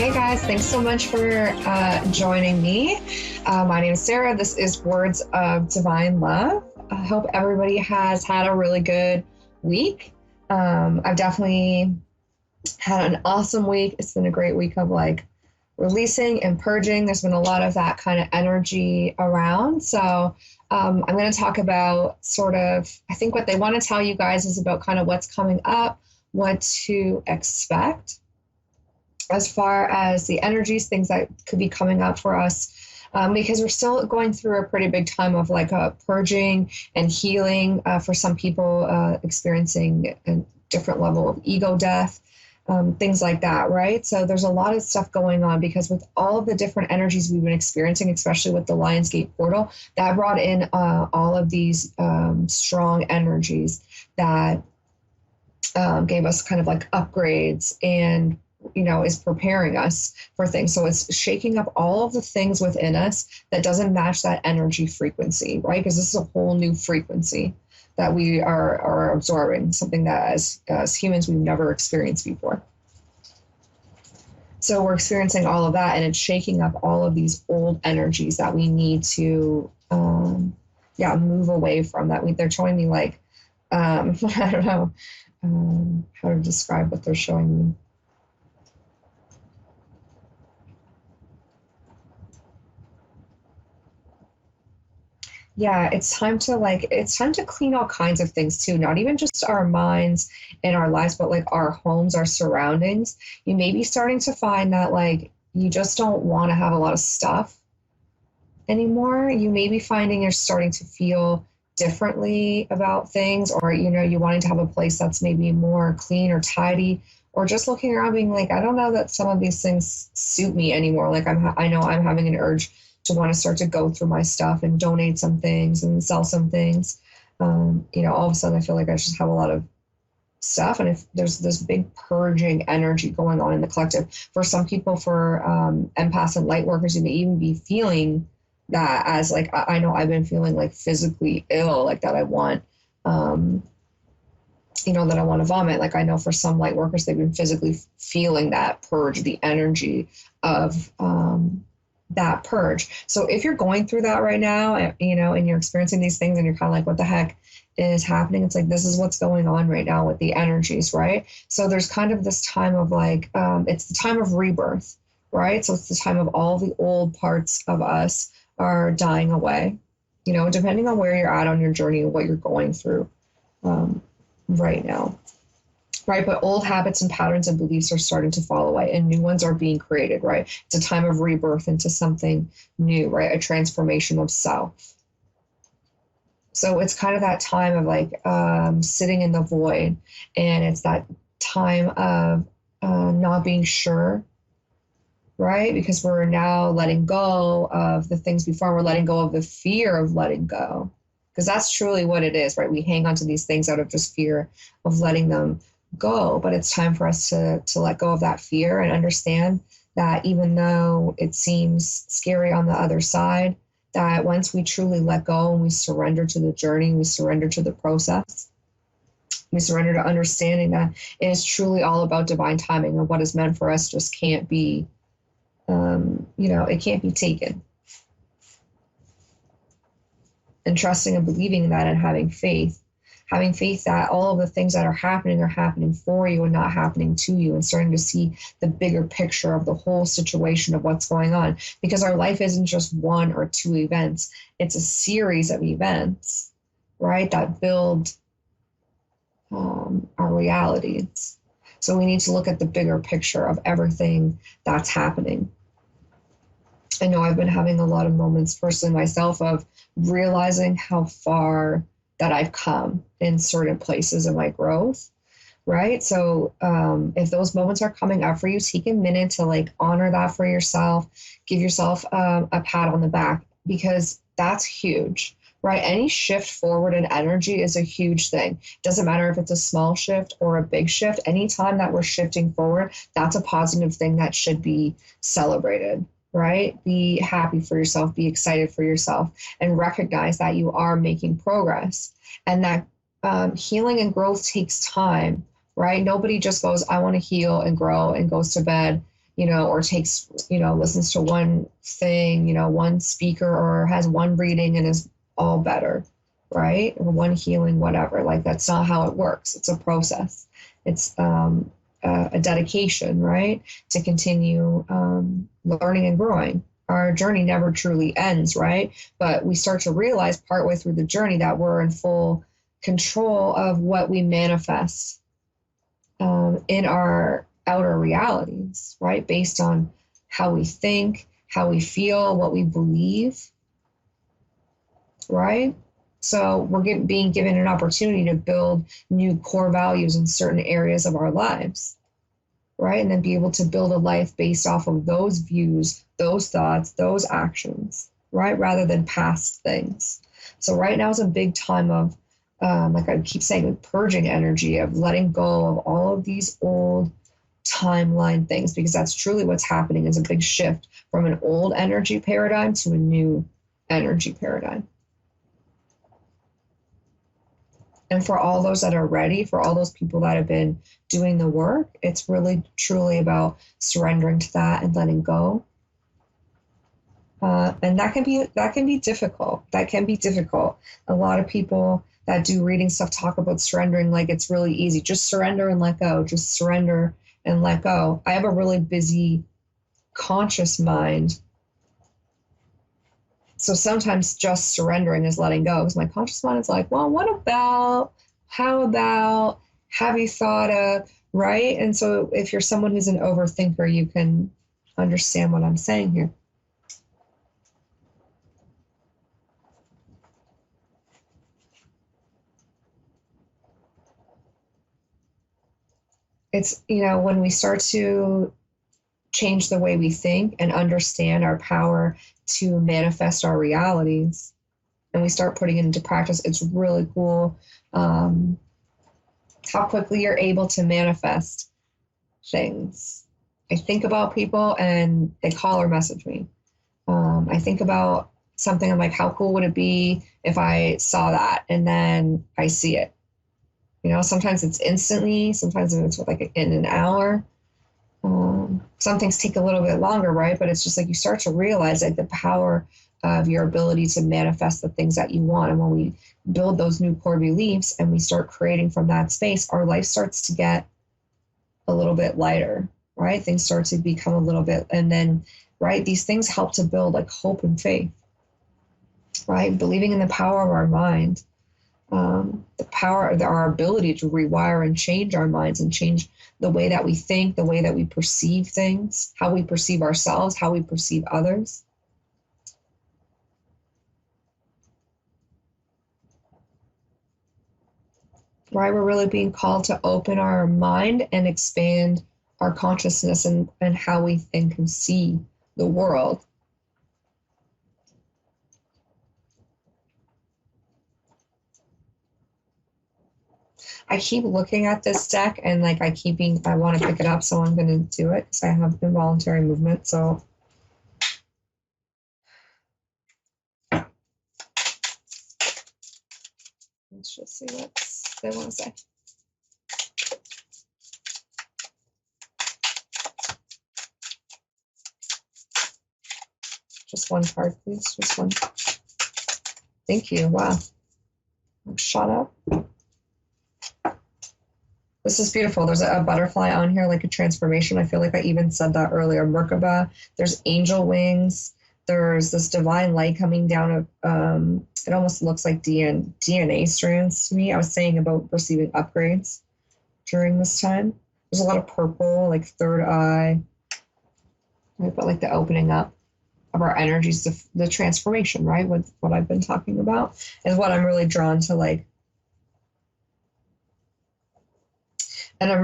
Hey guys, thanks so much for joining me. My name is Sarah. This is Words of Divine Love. I hope everybody has had a really good week. I've definitely had an awesome week. It's been a great week of like releasing and purging. There's been a lot of that kind of energy around. So I'm going to talk about sort of, I think what they want to tell you guys is about kind of what's coming up, what to expect as far as the energies, things that could be coming up for us, because we're still going through a pretty big time of like purging and healing for some people experiencing a different level of ego death, things like that, right? So there's a lot of stuff going on because with all of the different energies we've been experiencing, especially with the Lionsgate portal, that brought in all of these strong energies that gave us kind of like upgrades and is preparing us for things. So it's shaking up all of the things within us that doesn't match that energy frequency, right? Because this is a whole new frequency that we are absorbing, something that as humans we've never experienced before. So we're experiencing all of that, and it's shaking up all of these old energies that we need to move away from. They're showing me like I don't know how to describe what they're showing me. Yeah, it's time to clean all kinds of things too, not even just our minds and our lives, but like our homes, our surroundings. You may be starting to find that like you just don't want to have a lot of stuff anymore. You may be finding you're starting to feel differently about things, or you wanting to have a place that's maybe more clean or tidy, or just looking around being like, I don't know that some of these things suit me anymore. Like I know I'm having an urge to want to start to go through my stuff and donate some things and sell some things. All of a sudden I feel like I just have a lot of stuff. And if there's this big purging energy going on in the collective, for some people, for empaths and light workers, you may even be feeling that as like, I know I've been feeling like physically ill, like that I want, that I want to vomit. Like I know for some light workers, they've been physically feeling that purge, the energy of, that purge. So if you're going through that right now, and you're experiencing these things and you're kind of like, what the heck is happening? It's like, this is what's going on right now with the energies, right? So there's kind of this time of like, it's the time of rebirth, right? So it's the time of all the old parts of us are dying away, depending on where you're at on your journey and what you're going through right now. Right, but old habits and patterns and beliefs are starting to fall away and new ones are being created, right? It's a time of rebirth into something new, right? A transformation of self. So it's kind of that time of like sitting in the void, and it's that time of not being sure, right? Because we're now letting go of the things before. We're letting go of the fear of letting go, because that's truly what it is, right? We hang on to these things out of just fear of letting them go, but it's time for us to let go of that fear and understand that even though it seems scary on the other side, that once we truly let go and we surrender to the journey, we surrender to the process, we surrender to understanding that it is truly all about divine timing, and what is meant for us just can't be, it can't be taken. And trusting and believing in that and having faith that all of the things that are happening for you and not happening to you, and starting to see the bigger picture of the whole situation of what's going on. Because our life isn't just one or two events. It's a series of events, right, that build our realities. So we need to look at the bigger picture of everything that's happening. I know I've been having a lot of moments personally myself of realizing how far that I've come in certain places in my growth, right? So if those moments are coming up for you, take a minute to like honor that for yourself, give yourself a pat on the back, because that's huge, right? Any shift forward in energy is a huge thing. Doesn't matter if it's a small shift or a big shift. Anytime that we're shifting forward, that's a positive thing that should be celebrated, right? Be happy for yourself, be excited for yourself, and recognize that you are making progress, and that healing and growth takes time, right? Nobody just goes, I want to heal and grow and goes to bed or takes, listens to one thing, one speaker, or has one reading and is all better, right? Or one healing, whatever. Like, that's not how it works. It's a process. It's a dedication, right? To continue learning and growing. Our journey never truly ends, right? But we start to realize partway through the journey that we're in full control of what we manifest in our outer realities, right? Based on how we think, how we feel, what we believe, right? So we're being given an opportunity to build new core values in certain areas of our lives, right? And then be able to build a life based off of those views, those thoughts, those actions, right? Rather than past things. So right now is a big time of, like I keep saying, purging energy, of letting go of all of these old timeline things, because that's truly what's happening, is a big shift from an old energy paradigm to a new energy paradigm. And for all those that are ready, for all those people that have been doing the work, it's really truly about surrendering to that and letting go. And that can be difficult. That can be difficult. A lot of people that do reading stuff talk about surrendering like it's really easy. Just surrender and let go. Just surrender and let go. I have a really busy, conscious mind. So sometimes just surrendering is letting go, because my conscious mind is like, well, what about, how about, have you thought of, right? And so if you're someone who's an overthinker, you can understand what I'm saying here. It's, when we start to change the way we think and understand our power to manifest our realities, and we start putting it into practice, it's really cool how quickly you're able to manifest things. I think about people and they call or message me. I think about something, I'm like, how cool would it be if I saw that? And then I see it. Sometimes it's instantly, sometimes it's like in an hour. Some things take a little bit longer, right? But it's just like you start to realize like the power of your ability to manifest the things that you want. And when we build those new core beliefs and we start creating from that space, our life starts to get a little bit lighter, right? Things start to become a little bit, and then, right, these things help to build like hope and faith, right? Believing in the power of our mind, the power of our ability to rewire and change our minds and change the way that we think, the way that we perceive things, how we perceive ourselves, how we perceive others. Right? We're really being called to open our mind and expand our consciousness and how we think and see the world. I keep looking at this deck and like I want to pick it up, so I'm going to do it because I have involuntary movement. So let's just see what they want to say. Just one card, please. Just one. Thank you. Wow. I'm shut up. This is beautiful. There's a butterfly on here, like a transformation. I feel like I even said that earlier. Merkaba. There's angel wings. There's this divine light coming down. It almost looks like DNA strands to me. I was saying about receiving upgrades during this time. There's a lot of purple, like third eye. But like the opening up of our energies, the transformation, right? With what I've been talking about is what I'm really drawn to, like. And I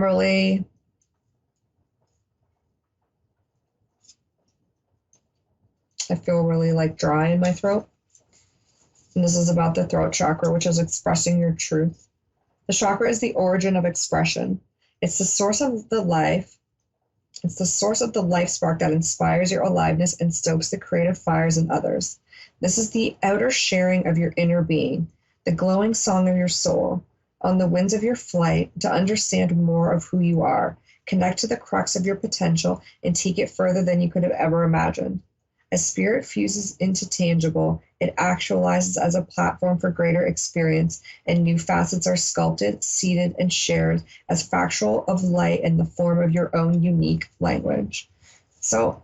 feel really like dry in my throat. And this is about the throat chakra, which is expressing your truth. The chakra is the origin of expression. It's the source of the life. It's the source of the life spark that inspires your aliveness and stokes the creative fires in others. This is the outer sharing of your inner being, the glowing song of your soul, on the winds of your flight to understand more of who you are Connect to the crux of your potential and take it further than you could have ever imagined. As spirit fuses into tangible, it actualizes as a platform for greater experience, and new facets are sculpted, seeded, and shared as factual of light in the form of your own unique language. So,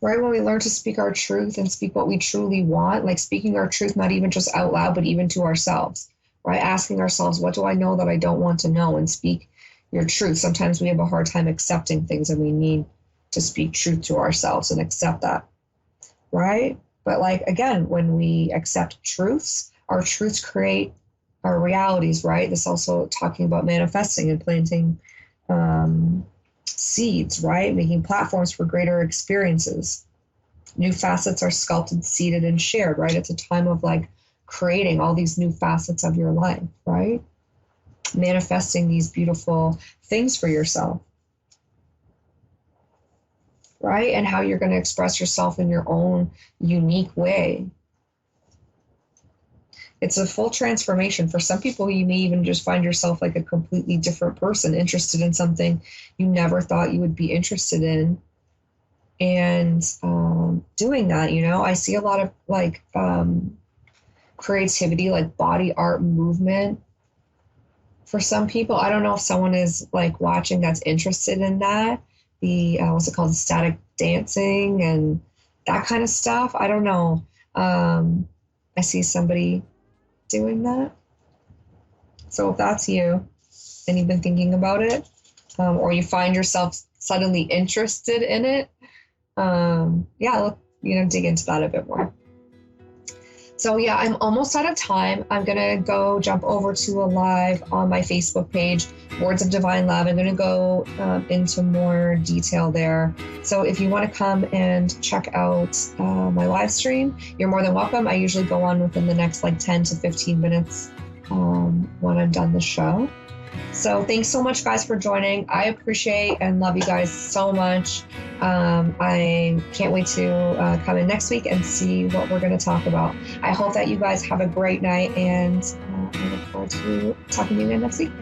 right when we learn to speak our truth and speak what we truly want, like speaking our truth, not even just out loud, but even to ourselves, right? Asking ourselves, what do I know that I don't want to know? And speak your truth. Sometimes we have a hard time accepting things, and we need to speak truth to ourselves and accept that, right? But like, again, when we accept truths, our truths create our realities, right? This also talking about manifesting and planting seeds, right? Making platforms for greater experiences. New facets are sculpted, seeded, and shared, right? It's a time of like creating all these new facets of your life, right? Manifesting these beautiful things for yourself, right? And how you're going to express yourself in your own unique way. It's a full transformation. For some people, you may even just find yourself like a completely different person, interested in something you never thought you would be interested in. And doing that, you know, I see a lot of like creativity, like body art movement. For some people, I don't know if someone is like watching that's interested in that. The what's it called, static dancing and that kind of stuff. I don't know. I see somebody doing that. So if that's you and you've been thinking about it, or you find yourself suddenly interested in it, dig into that a bit more. So yeah, I'm almost out of time. I'm going to go jump over to a live on my Facebook page, Words of Divine Love. I'm going to go into more detail there. So if you want to come and check out my live stream, you're more than welcome. I usually go on within the next like 10 to 15 minutes when I'm done the show. So thanks so much, guys, for joining. I appreciate and love you guys so much. I can't wait to come in next week and see what we're going to talk about. I hope that you guys have a great night, and I look forward to talking to you again next week.